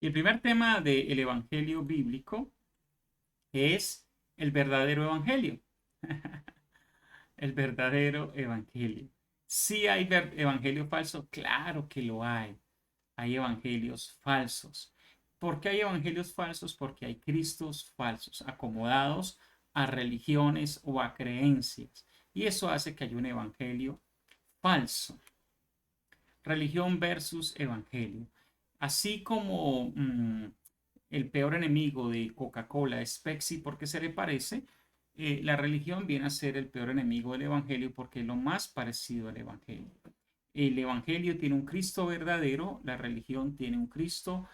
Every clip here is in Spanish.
El primer tema del Evangelio bíblico es el verdadero Evangelio. El verdadero Evangelio. ¿Sí hay evangelio falso? Claro que lo hay. Hay evangelios falsos. ¿Por qué hay evangelios falsos? Porque hay cristos falsos, acomodados a religiones o a creencias. Y eso hace que haya un evangelio falso. Religión versus evangelio. Así como el peor enemigo de Coca-Cola es Pepsi porque se le parece, la religión viene a ser el peor enemigo del evangelio porque es lo más parecido al evangelio. El evangelio tiene un Cristo verdadero, la religión tiene un Cristo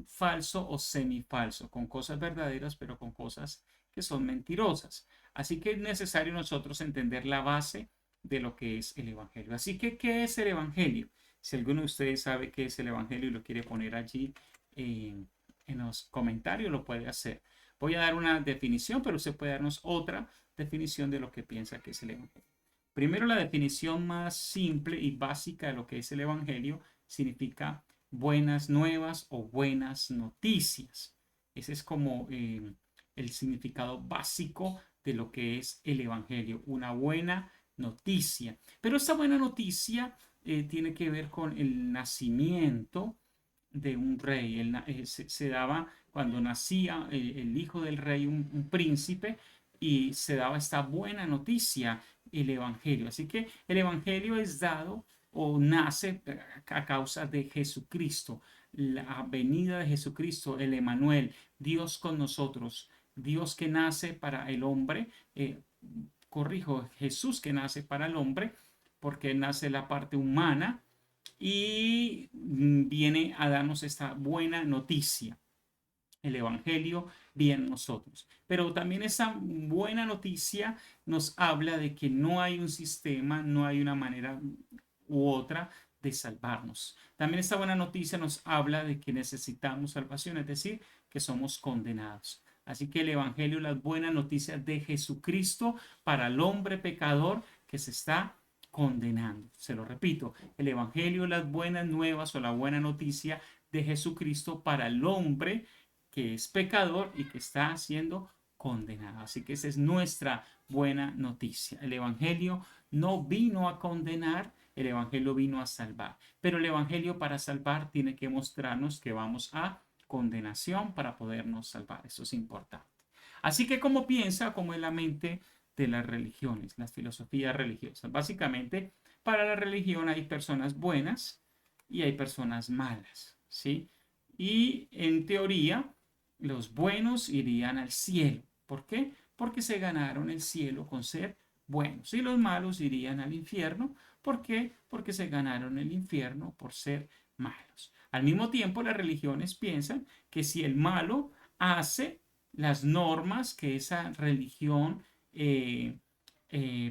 falso o semifalso, con cosas verdaderas pero con cosas que son mentirosas. Así que es necesario nosotros entender la base de lo que es el evangelio. Así que, ¿qué es el evangelio? Si alguno de ustedes sabe qué es el evangelio y lo quiere poner allí en los comentarios, lo puede hacer. Voy a dar una definición, pero usted puede darnos otra definición de lo que piensa que es el evangelio. Primero, la definición más simple y básica de lo que es el Evangelio significa buenas nuevas o buenas noticias. Ese es como el significado básico de lo que es el Evangelio, una buena noticia. Pero esta buena noticia tiene que ver con el nacimiento de un rey. Se daba cuando nacía el hijo del rey, un príncipe, y se daba esta buena noticia, el Evangelio. Así que el Evangelio es dado o nace a causa de Jesucristo, la venida de Jesucristo, el Emanuel, Dios con nosotros, Dios que nace para el hombre, corrijo, Jesús que nace para el hombre, porque nace la parte humana y viene a darnos esta buena noticia. El Evangelio viene a nosotros. Pero también esa buena noticia nos habla de que no hay un sistema, no hay una manera u otra de salvarnos. También esta buena noticia nos habla de que necesitamos salvación, es decir, que somos condenados. Así que el Evangelio, las buenas noticias de Jesucristo para el hombre pecador que se está condenando. Se lo repito, el Evangelio, las buenas nuevas o la buena noticia de Jesucristo para el hombre que es pecador y que está siendo condenado. Así que esa es nuestra buena noticia. El Evangelio no vino a condenar, el Evangelio vino a salvar. Pero el Evangelio para salvar tiene que mostrarnos que vamos a condenación para podernos salvar. Eso es importante. Así que como piensa, como es la mente de las religiones, las filosofías religiosas. Básicamente, para la religión hay personas buenas y hay personas malas, ¿sí? Y en teoría, los buenos irían al cielo. ¿Por qué? Porque se ganaron el cielo con ser buenos. Y los malos irían al infierno. ¿Por qué? Porque se ganaron el infierno por ser malos. Al mismo tiempo, las religiones piensan que si el malo hace las normas que esa religión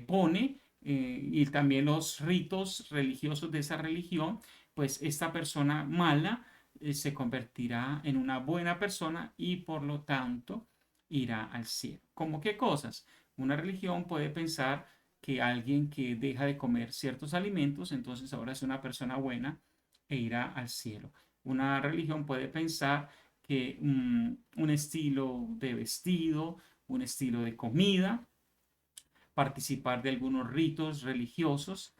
pone y también los ritos religiosos de esa religión, pues esta persona mala se convertirá en una buena persona y por lo tanto irá al cielo. ¿Cómo qué cosas? Una religión puede pensar que alguien que deja de comer ciertos alimentos, entonces ahora es una persona buena e irá al cielo. Una religión puede pensar que un estilo de vestido, un estilo de comida, participar de algunos ritos religiosos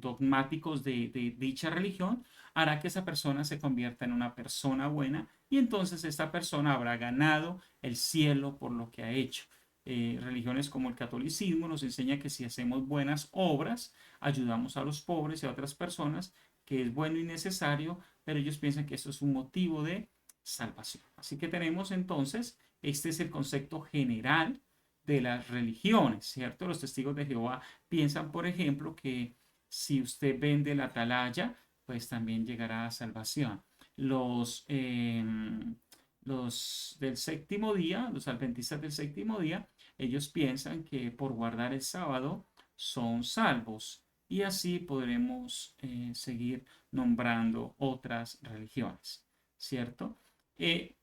dogmáticos de dicha religión, hará que esa persona se convierta en una persona buena y entonces esta persona habrá ganado el cielo por lo que ha hecho. Religiones como el catolicismo nos enseña que si hacemos buenas obras, ayudamos a los pobres y a otras personas, que es bueno y necesario, pero ellos piensan que eso es un motivo de salvación. Así que tenemos entonces, este es el concepto general de las religiones, ¿cierto? Los testigos de Jehová piensan, por ejemplo, que si usted vende la atalaya, pues también llegará a salvación. Los del séptimo día, los adventistas del séptimo día, ellos piensan que por guardar el sábado son salvos y así podremos seguir nombrando otras religiones, ¿cierto?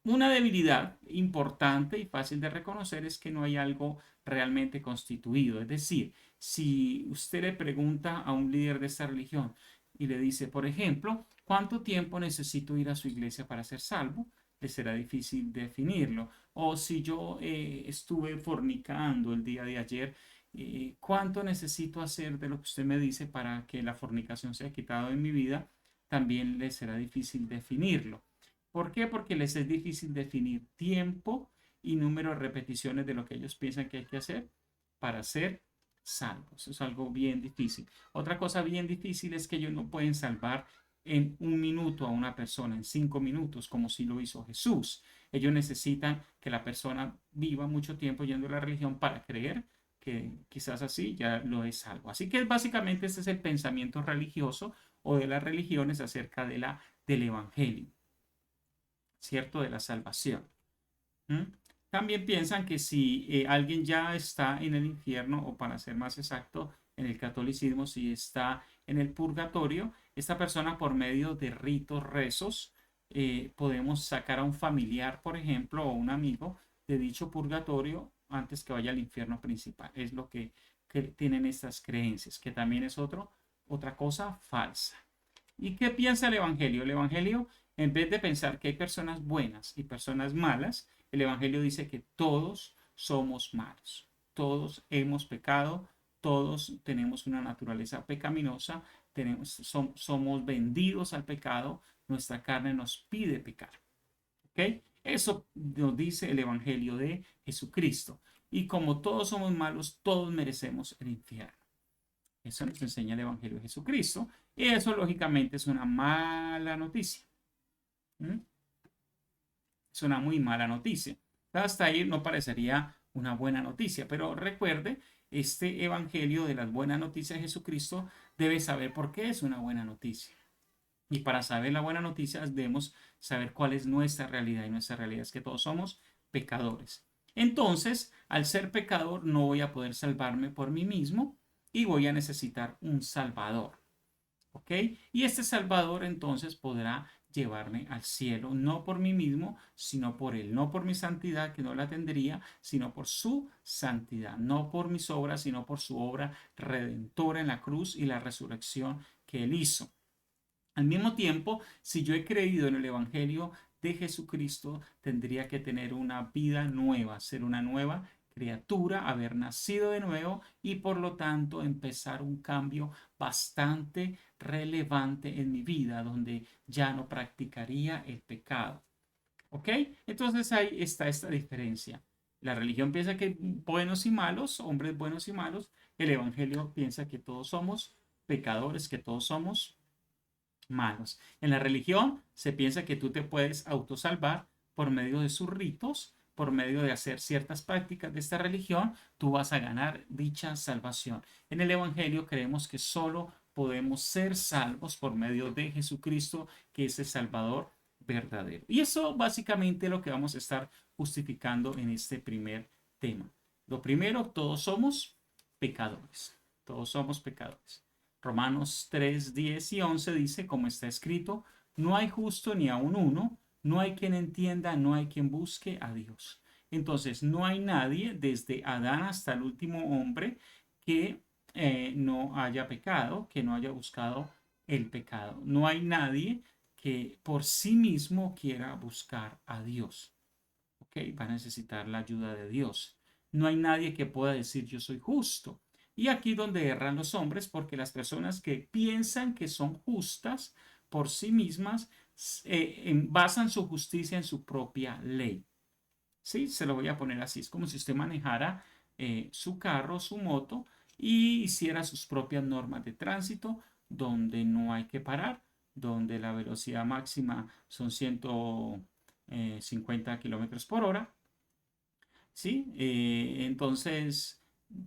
Una debilidad importante y fácil de reconocer es que no hay algo realmente constituido. Es decir, si usted le pregunta a un líder de esta religión y le dice, por ejemplo, ¿Cuánto tiempo necesito ir a su iglesia para ser salvo? Le será difícil definirlo. O si yo estuve fornicando el día de ayer, ¿cuánto necesito hacer de lo que usted me dice para que la fornicación sea quitado de mi vida? También les será difícil definirlo. ¿Por qué? Porque les es difícil definir tiempo y número de repeticiones de lo que ellos piensan que hay que hacer para ser salvos. Eso es algo bien difícil. Otra cosa bien difícil es que ellos no pueden salvar en 1 minuto a una persona, en 5 minutos, como si lo hizo Jesús. Ellos necesitan que la persona viva mucho tiempo yendo a la religión para creer que quizás así ya lo es salvo. Así que básicamente este es el pensamiento religioso o de las religiones acerca del evangelio, ¿cierto? De la salvación. ¿Mm? También piensan que si alguien ya está en el infierno, o para ser más exacto, en el catolicismo, si está en el purgatorio, esta persona por medio de ritos, rezos, podemos sacar a un familiar, por ejemplo, o un amigo de dicho purgatorio antes que vaya al infierno principal. Es lo que tienen estas creencias, que también es otra cosa falsa. ¿Y qué piensa el Evangelio? El Evangelio, en vez de pensar que hay personas buenas y personas malas, el Evangelio dice que todos somos malos. Todos hemos pecado, todos tenemos una naturaleza pecaminosa, somos vendidos al pecado, nuestra carne nos pide pecar. ¿Ok? Eso nos dice el Evangelio de Jesucristo. Y como todos somos malos, todos merecemos el infierno. Eso nos enseña el Evangelio de Jesucristo. Y eso, lógicamente, es una mala noticia. ¿Mm? Es una muy mala noticia. Hasta ahí no parecería una buena noticia. Pero recuerde, este Evangelio de las buenas noticias de Jesucristo debe saber por qué es una buena noticia. Y para saber la buena noticia debemos saber cuál es nuestra realidad. Y nuestra realidad es que todos somos pecadores. Entonces, al ser pecador, no voy a poder salvarme por mí mismo y voy a necesitar un Salvador. ¿Ok? Y este Salvador entonces podrá llevarme al cielo, no por mí mismo, sino por Él, no por mi santidad, que no la tendría, sino por su santidad, no por mis obras, sino por su obra redentora en la cruz y la resurrección que Él hizo. Al mismo tiempo, si yo he creído en el Evangelio de Jesucristo, tendría que tener una vida nueva, ser una nueva criatura, haber nacido de nuevo y por lo tanto empezar un cambio bastante relevante en mi vida, donde ya no practicaría el pecado. ¿Ok? Entonces ahí está esta diferencia. La religión piensa que buenos y malos, hombres buenos y malos. El Evangelio piensa que todos somos pecadores, que todos somos malos. En la religión se piensa que tú te puedes autosalvar por medio de sus ritos, por medio de hacer ciertas prácticas de esta religión, tú vas a ganar dicha salvación. En el Evangelio creemos que solo podemos ser salvos por medio de Jesucristo, que es el Salvador verdadero. Y eso básicamente es lo que vamos a estar justificando en este primer tema. Lo primero, todos somos pecadores. Todos somos pecadores. Romanos 3, 10 y 11 dice, como está escrito, no hay justo ni aun uno, no hay quien entienda, no hay quien busque a Dios. Entonces, no hay nadie, desde Adán hasta el último hombre, que no haya pecado, que no haya buscado el pecado. No hay nadie que por sí mismo quiera buscar a Dios. ¿Ok? Va a necesitar la ayuda de Dios. No hay nadie que pueda decir yo soy justo. Y aquí donde erran los hombres, porque las personas que piensan que son justas por sí mismas basan su justicia en su propia ley. ¿Sí? Se lo voy a poner así. Es como si usted manejara su carro, su moto, y hiciera sus propias normas de tránsito, donde no hay que parar, donde la velocidad máxima son 150 kilómetros por hora. ¿Sí? Entonces,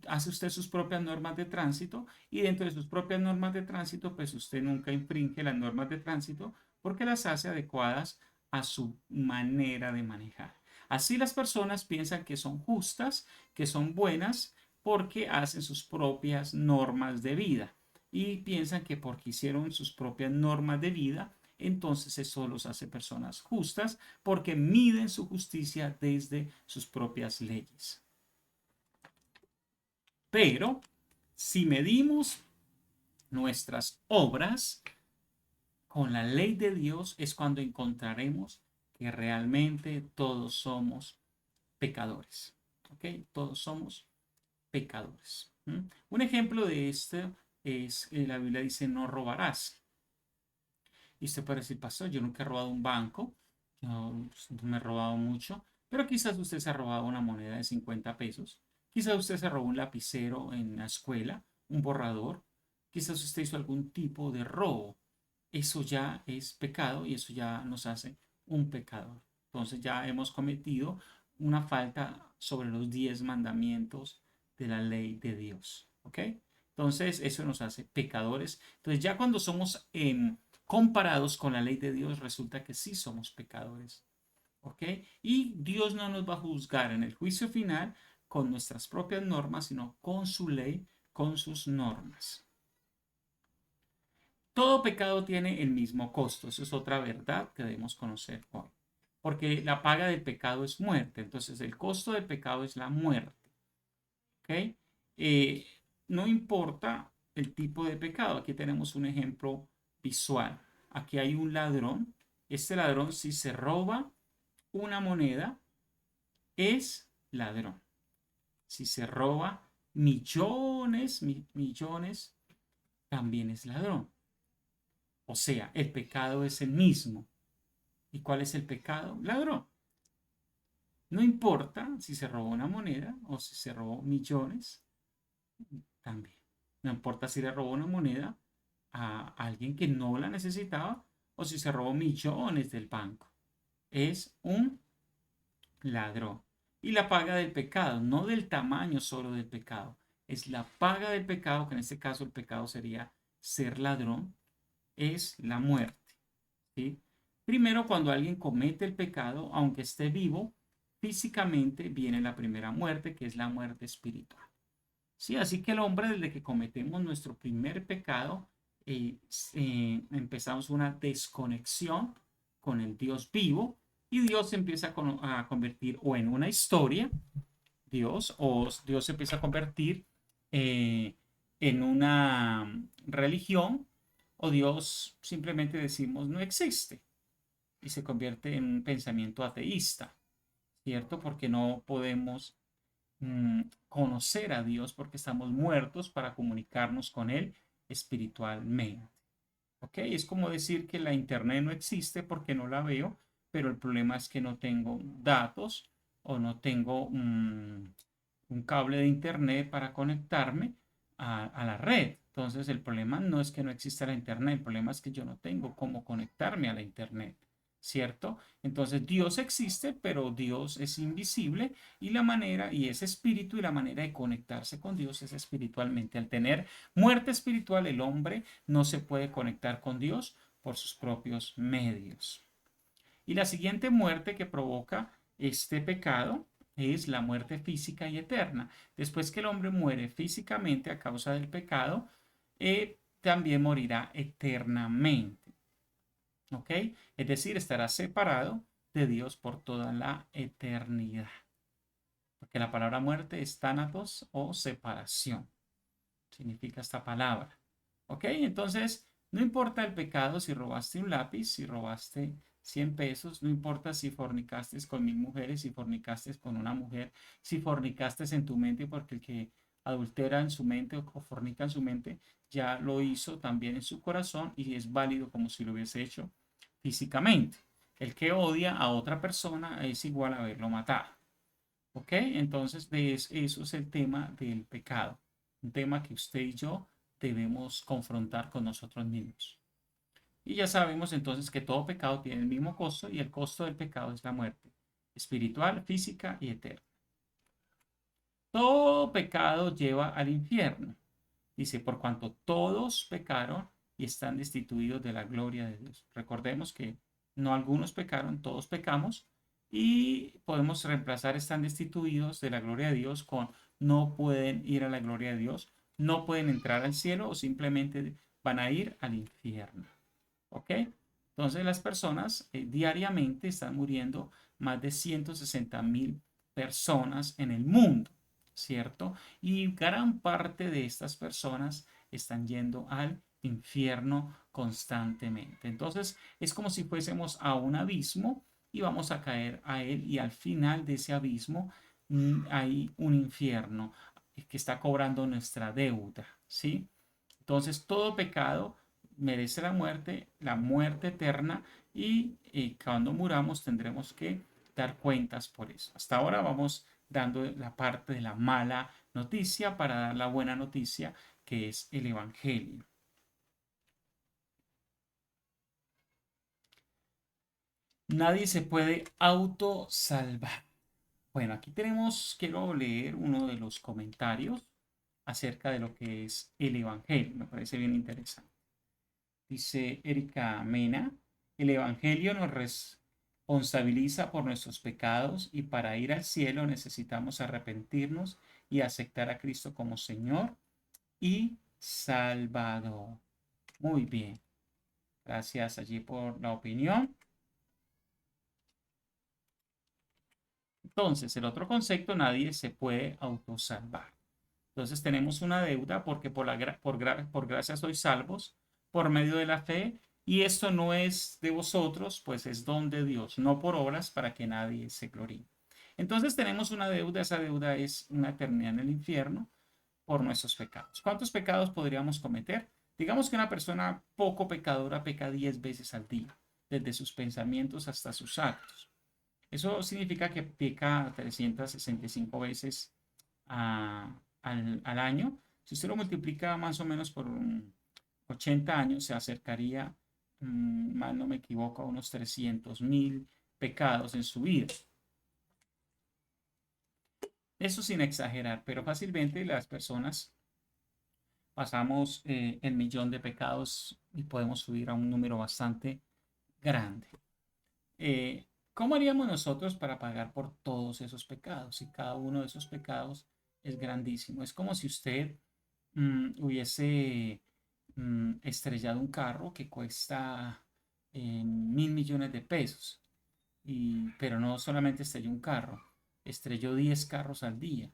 hace usted sus propias normas de tránsito y dentro de sus propias normas de tránsito, pues usted nunca infringe las normas de tránsito porque las hace adecuadas a su manera de manejar. Así las personas piensan que son justas, que son buenas, porque hacen sus propias normas de vida y piensan que porque hicieron sus propias normas de vida, entonces eso los hace personas justas porque miden su justicia desde sus propias leyes. Pero si medimos nuestras obras con la ley de Dios es cuando encontraremos que realmente todos somos pecadores. ¿Ok? Todos somos pecadores. ¿Mm? Un ejemplo de esto es, la Biblia dice, no robarás. Y usted puede decir, pastor, yo nunca he robado un banco, no, no me he robado mucho, pero quizás usted se ha robado una moneda de 50 pesos, quizás usted se robó un lapicero en la escuela, un borrador, quizás usted hizo algún tipo de robo. Eso ya es pecado y eso ya nos hace un pecador. Entonces ya hemos cometido una falta sobre los 10 mandamientos de la ley de Dios. ¿Ok? Entonces eso nos hace pecadores. Entonces ya cuando somos comparados con la ley de Dios, resulta que sí somos pecadores. ¿Ok? Y Dios no nos va a juzgar en el juicio final con nuestras propias normas, sino con su ley, con sus normas. Todo pecado tiene el mismo costo. Eso es otra verdad que debemos conocer hoy. Porque la paga del pecado es muerte. Entonces el costo del pecado es la muerte. ¿Ok? Eh, no importa el tipo de pecado. Aquí tenemos un ejemplo visual. Aquí hay un ladrón. Este ladrón, si se roba una moneda, es ladrón. Si se roba millones, millones, también es ladrón. O sea, el pecado es el mismo. ¿Y cuál es el pecado? Ladrón. No importa si se robó una moneda o si se robó millones, también. No importa si le robó una moneda a alguien que no la necesitaba o si se robó millones del banco. Es un ladrón. Y la paga del pecado, no del tamaño solo del pecado, es la paga del pecado, que en este caso el pecado sería ser ladrón, es la muerte. ¿Sí? Primero, cuando alguien comete el pecado, aunque esté vivo, físicamente viene la primera muerte, que es la muerte espiritual. ¿Sí? Así que el hombre, desde que cometemos nuestro primer pecado, empezamos una desconexión con el Dios vivo y Dios se empieza a convertir o en una historia, Dios, o Dios se empieza a convertir eh, en una religión, o Dios simplemente decimos no existe y se convierte en un pensamiento ateísta, ¿cierto? Porque no podemos conocer a Dios porque estamos muertos para comunicarnos con Él espiritualmente. ¿Ok? Es como decir que la internet no existe porque no la veo, pero el problema es que no tengo datos o no tengo un cable de internet para conectarme a la red. Entonces el problema no es que no exista la internet, el problema es que yo no tengo cómo conectarme a la internet. ¿Cierto? Entonces Dios existe, pero Dios es invisible y la manera, y es espíritu, y la manera de conectarse con Dios es espiritualmente. Al tener muerte espiritual, el hombre no se puede conectar con Dios por sus propios medios. Y la siguiente muerte que provoca este pecado es la muerte física y eterna. Después que el hombre muere físicamente a causa del pecado, también morirá eternamente. ¿Ok? Es decir, estará separado de Dios por toda la eternidad. Porque la palabra muerte es tánatos o separación. Significa esta palabra. ¿Ok? Entonces, no importa el pecado si robaste un lápiz, si robaste 100 pesos, no importa si fornicaste con 1000 mujeres, si fornicaste con una mujer, si fornicaste en tu mente, porque el que adultera en su mente o fornica en su mente ya lo hizo también en su corazón y es válido como si lo hubiese hecho físicamente. El que odia a otra persona es igual a haberlo matado. ¿Ok? Entonces, eso es el tema del pecado. Un tema que usted y yo debemos confrontar con nosotros mismos. Y ya sabemos entonces que todo pecado tiene el mismo costo y el costo del pecado es la muerte, espiritual, física y eterna. Todo pecado lleva al infierno. Dice, por cuanto todos pecaron y están destituidos de la gloria de Dios. Recordemos que no algunos pecaron, todos pecamos y podemos reemplazar están destituidos de la gloria de Dios con no pueden ir a la gloria de Dios, no pueden entrar al cielo o simplemente van a ir al infierno. ¿Ok? Entonces las personas diariamente están muriendo más de 160.000 personas en el mundo, ¿cierto? Y gran parte de estas personas están yendo al infierno constantemente. Entonces es como si fuésemos a un abismo y vamos a caer a él y al final de ese abismo hay un infierno que está cobrando nuestra deuda, ¿sí? Entonces todo pecado merece la muerte eterna y cuando muramos tendremos que dar cuentas por eso. Hasta ahora vamos dando la parte de la mala noticia para dar la buena noticia que es el Evangelio. Nadie se puede autosalvar. Bueno, aquí quiero leer uno de los comentarios acerca de lo que es el Evangelio. Me parece bien interesante. Dice Erika Mena, el Evangelio nos responsabiliza por nuestros pecados y para ir al cielo necesitamos arrepentirnos y aceptar a Cristo como Señor y Salvador. Muy bien. Gracias allí por la opinión. Entonces, el otro concepto, nadie se puede autosalvar. Entonces tenemos una deuda porque por gracia sois salvos por medio de la fe y esto no es de vosotros, pues es don de Dios, no por obras para que nadie se gloríe. Entonces tenemos una deuda, esa deuda es una eternidad en el infierno por nuestros pecados. ¿Cuántos pecados podríamos cometer? Digamos que una persona poco pecadora peca 10 veces al día, desde sus pensamientos hasta sus actos. Eso significa que peca 365 veces al año. Si usted lo multiplica más o menos por 80 años, se acercaría, mal no me equivoco, a unos 300.000 pecados en su vida. Eso sin exagerar, pero fácilmente las personas pasamos el millón de pecados y podemos subir a un número bastante grande. Eh, ¿Cómo haríamos nosotros para pagar por todos esos pecados? Y cada uno de esos pecados es grandísimo. Es como si usted hubiese estrellado un carro que cuesta 1.000 millones de pesos. Pero no solamente estrelló un carro, estrelló 10 carros al día.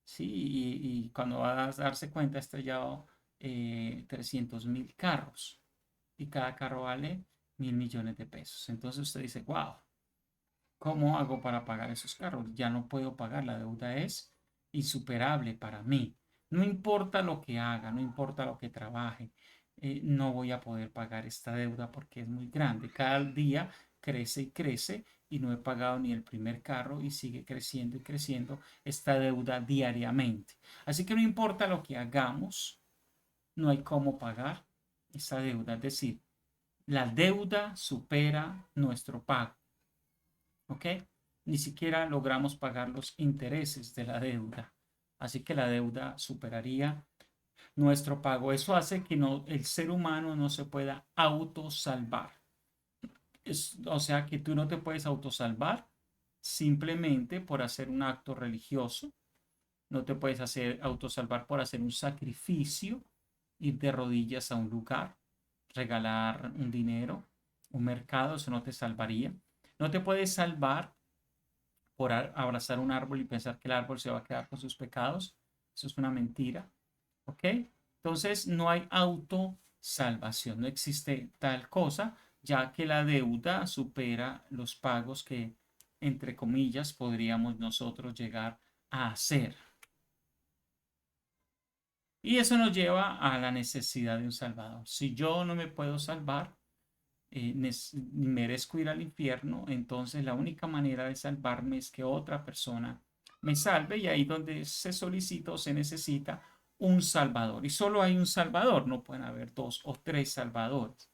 ¿Sí? Y cuando va a darse cuenta, ha estrellado 300.000 carros. Y cada carro vale 1.000 millones de pesos. Entonces usted dice, wow, ¿cómo hago para pagar esos carros? Ya no puedo pagar, la deuda es insuperable para mí. No importa lo que haga, no importa lo que trabaje, no voy a poder pagar esta deuda porque es muy grande. Cada día crece y crece y no he pagado ni el primer carro y sigue creciendo y creciendo esta deuda diariamente. Así que no importa lo que hagamos, no hay cómo pagar esa deuda. Es decir, la deuda supera nuestro pago. ¿Ok? Ni siquiera logramos pagar los intereses de la deuda. Así que la deuda superaría nuestro pago. Eso hace que el ser humano no se pueda autosalvar. O sea que tú no te puedes autosalvar simplemente por hacer un acto religioso. No te puedes autosalvar por hacer un sacrificio, ir de rodillas a un lugar, regalar un dinero, un mercado, eso no te salvaría. No te puedes salvar por abrazar un árbol y pensar que el árbol se va a quedar con sus pecados. Eso es una mentira. ¿Ok? Entonces no hay autosalvación, no existe tal cosa, ya que la deuda supera los pagos que, entre comillas, podríamos nosotros llegar a hacer. Y eso nos lleva a la necesidad de un salvador. Si yo no me puedo salvar, merezco ir al infierno, entonces la única manera de salvarme es que otra persona me salve y ahí donde se solicita o se necesita un salvador. Y solo hay un salvador, no pueden haber dos o tres salvadores.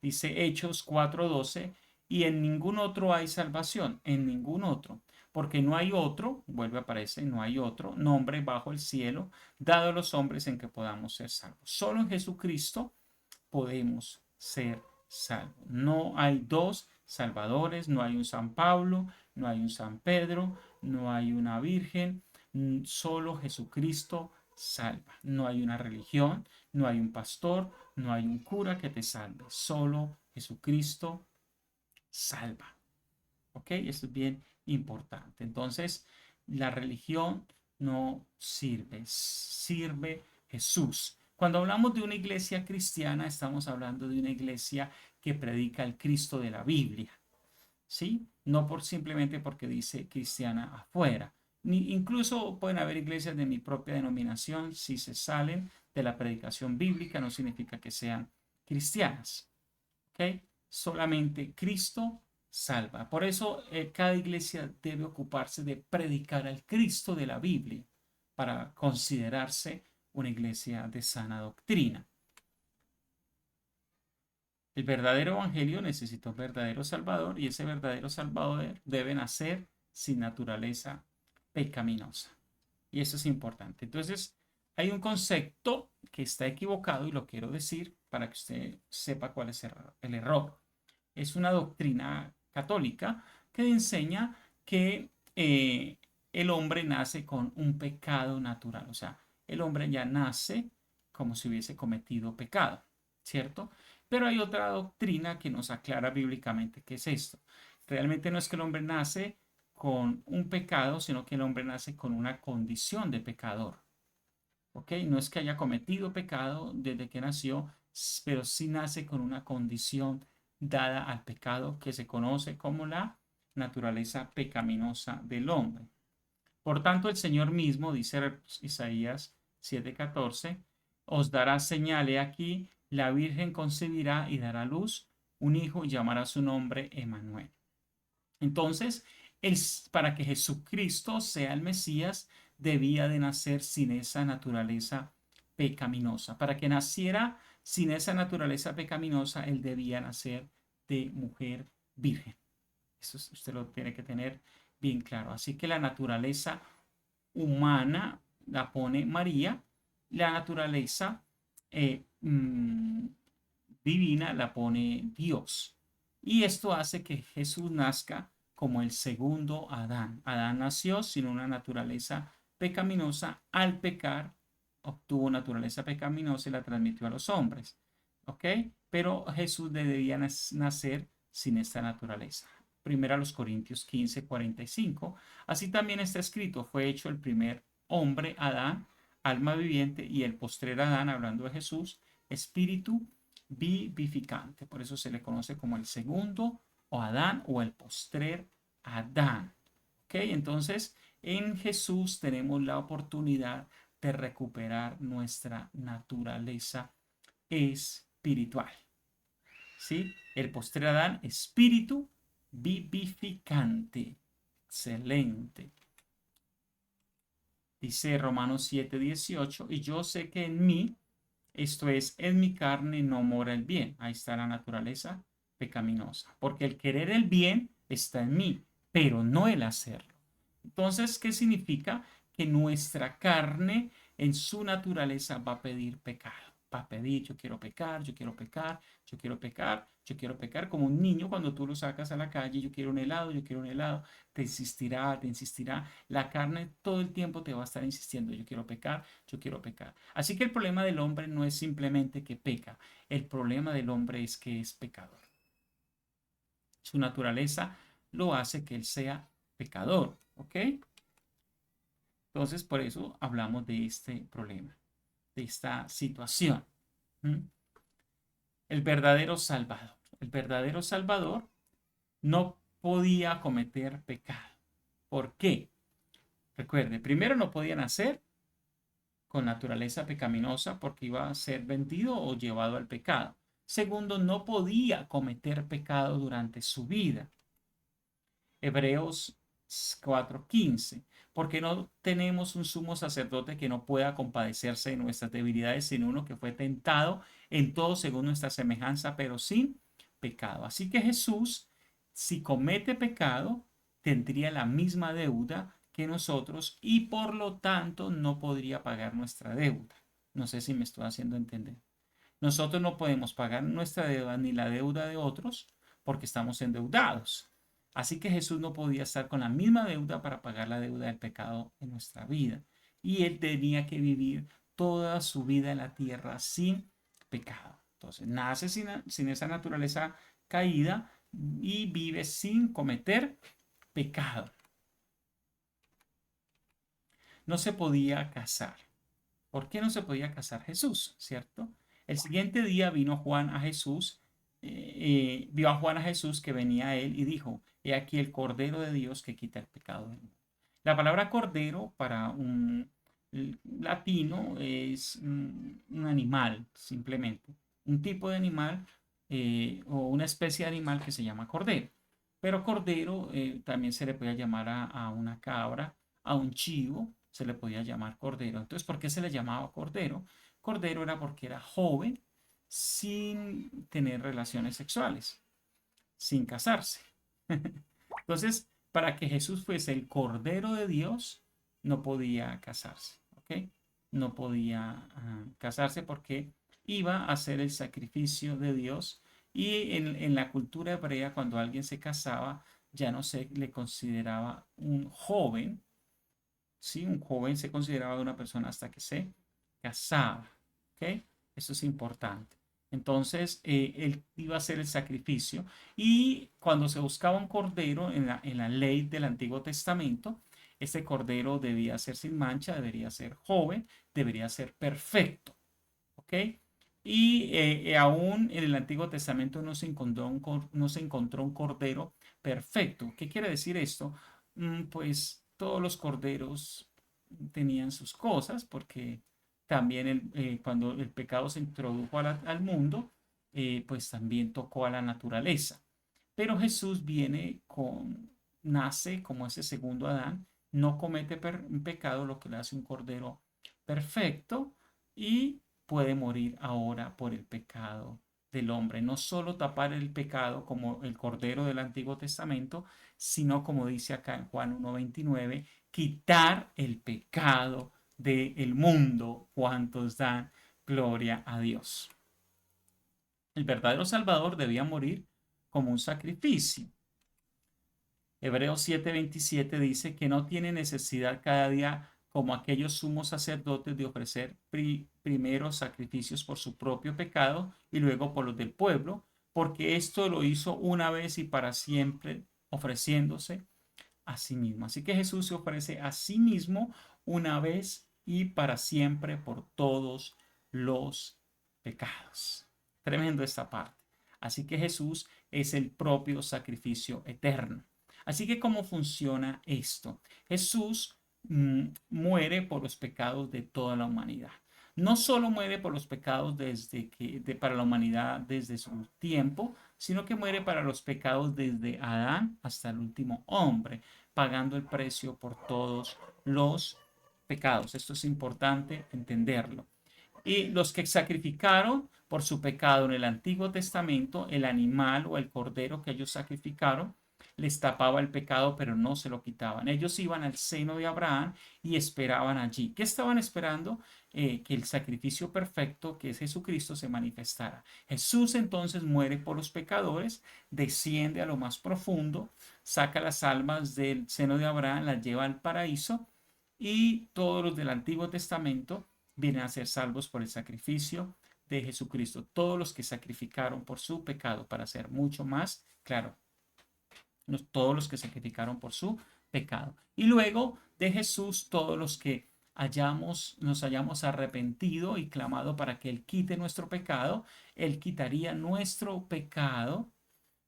Dice Hechos 4:12, y en ningún otro hay salvación, en ningún otro, porque no hay otro, vuelve a aparecer, no hay otro nombre bajo el cielo dado a los hombres en que podamos ser salvos. Solo en Jesucristo podemos ser salvos. No hay dos salvadores, no hay un San Pablo, no hay un San Pedro, no hay una Virgen, solo Jesucristo salva. No hay una religión, no hay un pastor, no hay un cura que te salve. Solo Jesucristo salva. ¿Ok? Esto es bien importante. Entonces, la religión no sirve, sirve Jesús. Cuando hablamos de una iglesia cristiana, estamos hablando de una iglesia que predica el Cristo de la Biblia, ¿sí? No por simplemente porque dice cristiana afuera. Incluso pueden haber iglesias de mi propia denominación, si se salen de la predicación bíblica, no significa que sean cristianas, ¿ok? Solamente Cristo salva. Por eso cada iglesia debe ocuparse de predicar al Cristo de la Biblia para considerarse una iglesia de sana doctrina. El verdadero evangelio necesita un verdadero salvador y ese verdadero salvador debe nacer sin naturaleza pecaminosa. Y eso es importante. Entonces, hay un concepto que está equivocado y lo quiero decir para que usted sepa cuál es el error. Es una doctrina católica que enseña que el hombre nace con un pecado natural. O sea, el hombre ya nace como si hubiese cometido pecado, ¿cierto? Pero hay otra doctrina que nos aclara bíblicamente qué es esto. Realmente no es que el hombre nace con un pecado, sino que el hombre nace con una condición de pecador. ¿Ok? No es que haya cometido pecado desde que nació, pero sí nace con una condición dada al pecado que se conoce como la naturaleza pecaminosa del hombre. Por tanto, el Señor mismo, dice Isaías 7:14, os dará señal, he aquí, la Virgen concebirá y dará a luz un hijo y llamará su nombre Emmanuel. Entonces, para que Jesucristo sea el Mesías, debía de nacer sin esa naturaleza pecaminosa. Para que naciera sin esa naturaleza pecaminosa, él debía nacer de mujer virgen. Eso usted lo tiene que tener bien claro. Así que la naturaleza humana la pone María, la naturaleza divina la pone Dios. Y esto hace que Jesús nazca como el segundo Adán. Adán nació sin una naturaleza pecaminosa. Al pecar, obtuvo naturaleza pecaminosa y la transmitió a los hombres. ¿Ok? Pero Jesús debía nacer sin esta naturaleza. Primero a los Corintios 15:45. Así también está escrito, fue hecho el primer hombre, Adán, alma viviente, y el postrer Adán, hablando de Jesús, espíritu vivificante. Por eso se le conoce como el segundo o Adán o el postrer Adán. ¿Ok? Entonces, en Jesús tenemos la oportunidad de recuperar nuestra naturaleza espiritual. ¿Sí? El postrer Adán, espíritu vivificante. Excelente. Dice Romanos 7:18, y yo sé que en mí, esto es, en mi carne no mora el bien. Ahí está la naturaleza pecaminosa. Porque el querer el bien está en mí, pero no el hacerlo. Entonces, ¿qué significa? Que nuestra carne en su naturaleza va a pedir pecado. Va a pedir, yo quiero pecar, yo quiero pecar, yo quiero pecar, yo quiero pecar. Como un niño cuando tú lo sacas a la calle, yo quiero un helado, yo quiero un helado. Te insistirá, te insistirá. La carne todo el tiempo te va a estar insistiendo, yo quiero pecar, yo quiero pecar. Así que el problema del hombre no es simplemente que peca. El problema del hombre es que es pecador. Su naturaleza lo hace que él sea pecador. ¿Ok? Entonces, por eso hablamos de este problema, de esta situación. ¿Mm? El verdadero Salvador. El verdadero Salvador no podía cometer pecado. ¿Por qué? Recuerde, primero no podía nacer con naturaleza pecaminosa porque iba a ser vendido o llevado al pecado. Segundo, no podía cometer pecado durante su vida. Hebreos 4:15, porque no tenemos un sumo sacerdote que no pueda compadecerse de nuestras debilidades, sino uno que fue tentado en todo según nuestra semejanza, pero sin pecado. Así que Jesús, si comete pecado, tendría la misma deuda que nosotros y por lo tanto no podría pagar nuestra deuda. No sé si me estoy haciendo entender. Nosotros no podemos pagar nuestra deuda ni la deuda de otros porque estamos endeudados. Así que Jesús no podía estar con la misma deuda para pagar la deuda del pecado en nuestra vida. Y él tenía que vivir toda su vida en la tierra sin pecado. Entonces, nace sin esa naturaleza caída y vive sin cometer pecado. No se podía casar. ¿Por qué no se podía casar Jesús? ¿Cierto? El siguiente día vino Juan a Jesús, vio a Juan a Jesús que venía a él y dijo, he aquí el Cordero de Dios que quita el pecado del mundo. La palabra cordero para un latino es un animal, simplemente. Un tipo de animal o una especie de animal que se llama cordero. Pero cordero también se le puede llamar a una cabra, a un chivo, se le podía llamar cordero. Entonces, ¿por qué se le llamaba cordero? Cordero era porque era joven sin tener relaciones sexuales, sin casarse. Entonces, para que Jesús fuese el Cordero de Dios, no podía casarse, ¿ok? No podía casarse porque iba a hacer el sacrificio de Dios y en la cultura hebrea cuando alguien se casaba ya no se le consideraba un joven, ¿sí? Un joven se consideraba una persona hasta que se casaba, ¿ok? Eso es importante. Entonces, él iba a hacer el sacrificio y cuando se buscaba un cordero en la ley del Antiguo Testamento, este cordero debía ser sin mancha, debería ser joven, debería ser perfecto, ¿ok? Y aún en el Antiguo Testamento no se encontró un cordero perfecto. ¿Qué quiere decir esto? Pues todos los corderos tenían sus cosas, porque también cuando el pecado se introdujo al mundo, pues también tocó a la naturaleza. Pero Jesús nace como ese segundo Adán, no comete un pecado, lo que le hace un cordero perfecto y puede morir ahora por el pecado del hombre. No solo tapar el pecado como el cordero del Antiguo Testamento, sino como dice acá en Juan 1:29, quitar el pecado del mundo. ¿Cuantos dan gloria a Dios? El verdadero Salvador debía morir como un sacrificio. Hebreos 7:27 dice que no tiene necesidad cada día como aquellos sumos sacerdotes de ofrecer primero sacrificios por su propio pecado y luego por los del pueblo, porque esto lo hizo una vez y para siempre, ofreciéndose a sí mismo. Así que Jesús se ofrece a sí mismo una vez y para siempre por todos los pecados. Tremendo esta parte. Así que Jesús es el propio sacrificio eterno. Así que ¿cómo funciona esto? Jesús muere por los pecados de toda la humanidad. No solo muere por los pecados para la humanidad desde su tiempo, sino que muere para los pecados desde Adán hasta el último hombre, pagando el precio por todos los pecados. Esto es importante entenderlo. Y los que sacrificaron por su pecado en el Antiguo Testamento, el animal o el cordero que ellos sacrificaron, les tapaba el pecado, pero no se lo quitaban. Ellos iban al seno de Abraham y esperaban allí. ¿Qué estaban esperando? Que el sacrificio perfecto, que es Jesucristo, se manifestara. Jesús entonces muere por los pecadores, desciende a lo más profundo, saca las almas del seno de Abraham, las lleva al paraíso y todos los del Antiguo Testamento vienen a ser salvos por el sacrificio de Jesucristo. Todos los que sacrificaron por su pecado, para ser mucho más claro, todos los que sacrificaron por su pecado. Y luego de Jesús, todos los que nos hayamos arrepentido y clamado para que Él quite nuestro pecado, Él quitaría nuestro pecado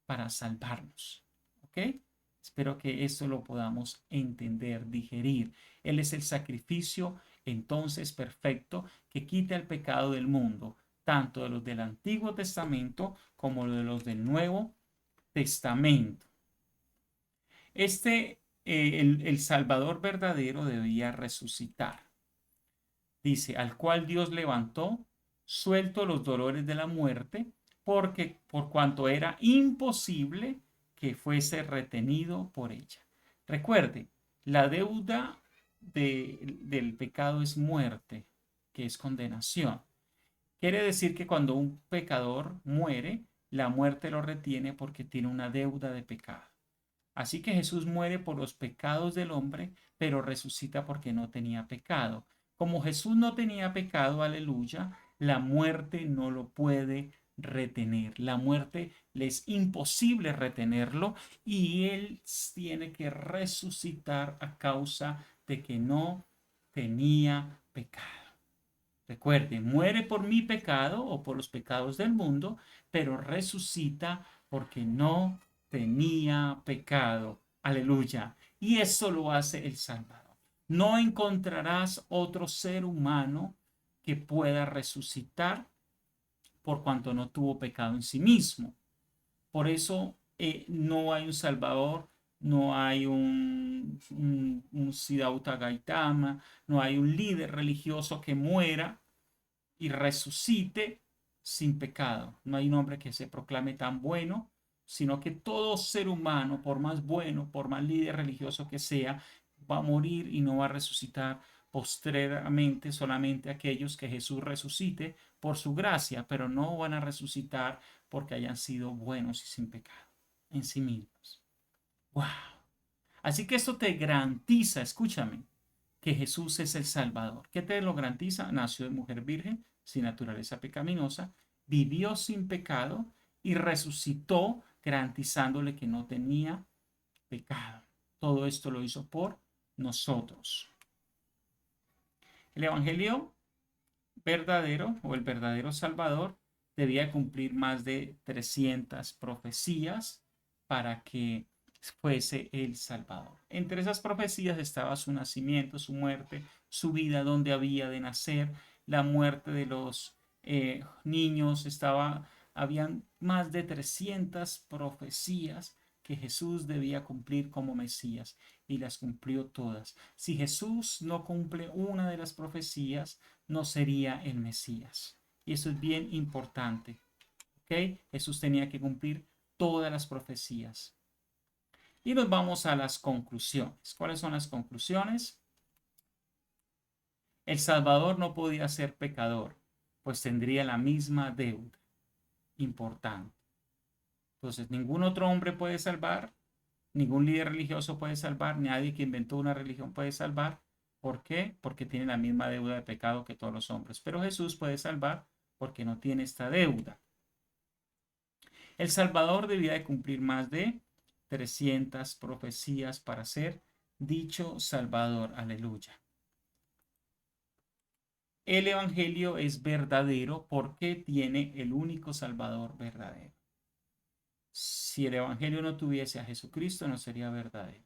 para salvarnos. ¿Ok? Espero que esto lo podamos entender, digerir. Él es el sacrificio entonces perfecto que quita el pecado del mundo, tanto de los del Antiguo Testamento como de los del Nuevo Testamento. El Salvador verdadero debía resucitar. Dice, al cual Dios levantó, suelto los dolores de la muerte, porque por cuanto era imposible que fuese retenido por ella. Recuerde, la deuda del pecado es muerte, que es condenación. Quiere decir que cuando un pecador muere, la muerte lo retiene porque tiene una deuda de pecado. Así que Jesús muere por los pecados del hombre, pero resucita porque no tenía pecado. Como Jesús no tenía pecado, aleluya, la muerte no lo puede retener. La muerte le es imposible retenerlo y él tiene que resucitar a causa de que no tenía pecado. Recuerde, muere por mi pecado o por los pecados del mundo, pero resucita porque no tenía pecado. Aleluya. Y eso lo hace el Salvador. No encontrarás otro ser humano que pueda resucitar por cuanto no tuvo pecado en sí mismo. Por eso no hay un Salvador, no hay un Siddhartha Gautama, no hay un líder religioso que muera y resucite sin pecado. No hay un hombre que se proclame tan bueno, sino que todo ser humano, por más bueno, por más líder religioso que sea, va a morir y no va a resucitar postreramente solamente aquellos que Jesús resucite por su gracia, pero no van a resucitar porque hayan sido buenos y sin pecado en sí mismos. ¡Wow! Así que esto te garantiza, escúchame, que Jesús es el Salvador. ¿Qué te lo garantiza? Nació de mujer virgen, sin naturaleza pecaminosa, vivió sin pecado y resucitó garantizándole que no tenía pecado. Todo esto lo hizo por nosotros. El Evangelio verdadero o el verdadero Salvador debía cumplir más de 300 profecías para que fuese el Salvador. Entre esas profecías estaba su nacimiento, su muerte, su vida, donde había de nacer, la muerte de los niños, habían más de 300 profecías que Jesús debía cumplir como Mesías y las cumplió todas. Si Jesús no cumple una de las profecías, no sería el Mesías. Y eso es bien importante. ¿Ok? Jesús tenía que cumplir todas las profecías. Y nos vamos a las conclusiones. ¿Cuáles son las conclusiones? El Salvador no podía ser pecador, pues tendría la misma deuda. Importante. Entonces, ningún otro hombre puede salvar, ningún líder religioso puede salvar, nadie que inventó una religión puede salvar. ¿Por qué? Porque tiene la misma deuda de pecado que todos los hombres. Pero Jesús puede salvar porque no tiene esta deuda. El Salvador debía de cumplir más de 300 profecías para ser dicho Salvador. Aleluya. El Evangelio es verdadero porque tiene el único Salvador verdadero. Si el Evangelio no tuviese a Jesucristo, no sería verdadero.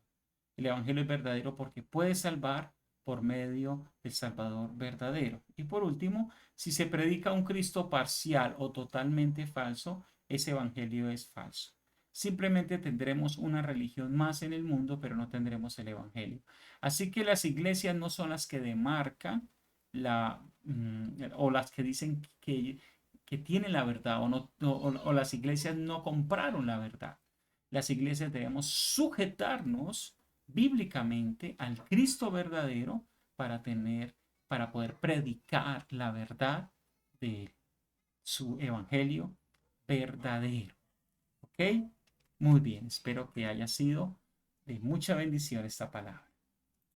El Evangelio es verdadero porque puede salvar por medio del Salvador verdadero. Y por último, si se predica un Cristo parcial o totalmente falso, ese Evangelio es falso. Simplemente tendremos una religión más en el mundo, pero no tendremos el Evangelio. Así que las iglesias no son las que demarcan o las que dicen que tienen la verdad o las iglesias no compraron la verdad. Las iglesias debemos sujetarnos bíblicamente al Cristo verdadero para poder predicar la verdad de su evangelio verdadero. ¿Ok? Muy bien, espero que haya sido de mucha bendición esta palabra.